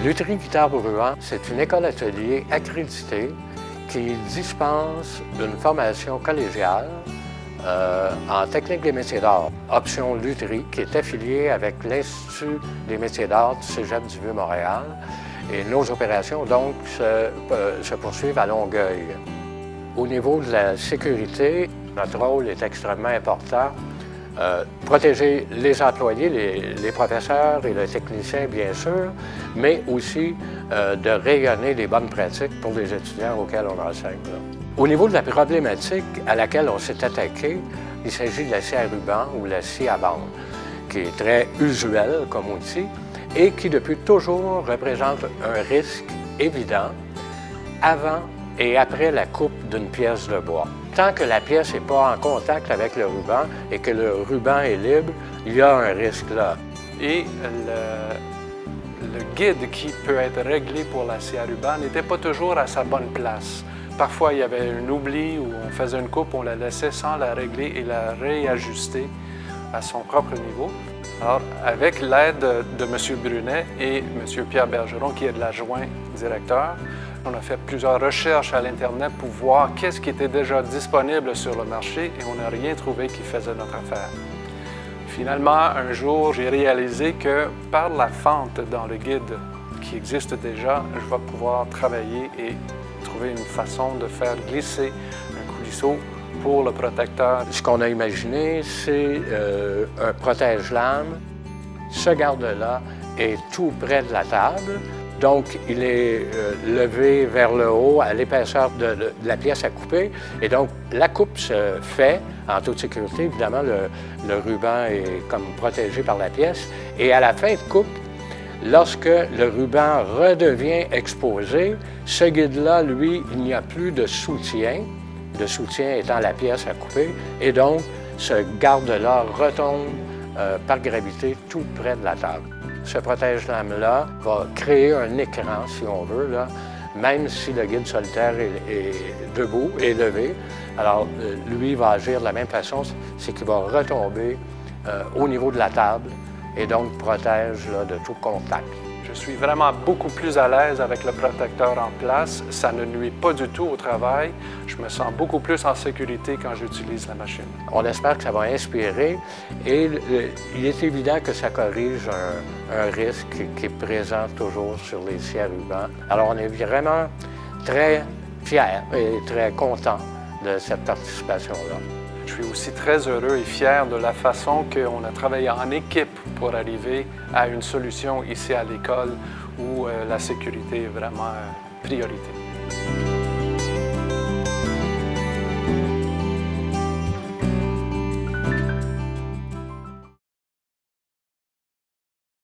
Lutherie Guitare au ruban, c'est une école-atelier accréditée qui dispense une formation collégiale en technique des métiers d'art, option lutherie, qui est affiliée avec l'Institut des métiers d'art du Cégep du Vieux-Montréal. Et nos opérations, donc, se poursuivent à Longueuil. Au niveau de la sécurité, notre rôle est extrêmement important. Protéger les employés, les professeurs et les techniciens, bien sûr, mais aussi de rayonner les bonnes pratiques pour les étudiants auxquels on enseigne. Au niveau de la problématique à laquelle on s'est attaqué, il s'agit de la scie à ruban ou la scie à bande, qui est très usuelle comme outil et qui, depuis toujours, représente un risque évident avant et après la coupe d'une pièce de bois. Tant que la pièce n'est pas en contact avec le ruban et que le ruban est libre, il y a un risque là. Et le guide qui peut être réglé pour la scie à ruban n'était pas toujours à sa bonne place. Parfois, il y avait un oubli où on faisait une coupe, on la laissait sans la régler et la réajuster à son propre niveau. Alors, avec l'aide de M. Brunet et M. Pierre Bergeron, qui est l'adjoint directeur, on a fait plusieurs recherches à l'Internet pour voir qu'est-ce qui était déjà disponible sur le marché et on n'a rien trouvé qui faisait notre affaire. Finalement, un jour, j'ai réalisé que par la fente dans le guide qui existe déjà, je vais pouvoir travailler et trouver une façon de faire glisser un coulisseau pour le protecteur. Ce qu'on a imaginé, c'est un protège-lame. Ce garde-là est tout près de la table. Donc, il est levé vers le haut à l'épaisseur de la pièce à couper. Et donc, la coupe se fait en toute sécurité. Évidemment, le ruban est comme protégé par la pièce. Et à la fin de coupe, lorsque le ruban redevient exposé, ce guide-là, lui, il n'y a plus de soutien. Le soutien étant la pièce à couper. Et donc, ce garde-là retombe par gravité tout près de la table. Ce protège-lame-là va créer un écran, si on veut, là, même si le guide solitaire est debout, est levé. Alors, lui va agir de la même façon, c'est qu'il va retomber au niveau de la table et donc protège là, de tout contact. Je suis vraiment beaucoup plus à l'aise avec le protecteur en place. Ça ne nuit pas du tout au travail. Je me sens beaucoup plus en sécurité quand j'utilise la machine. On espère que ça va inspirer et il est évident que ça corrige un risque qui est présent toujours sur les scies à ruban. Alors on est vraiment très fiers et très contents de cette participation-là. Je suis aussi très heureux et fier de la façon qu'on a travaillé en équipe pour arriver à une solution ici à l'école où la sécurité est vraiment priorité.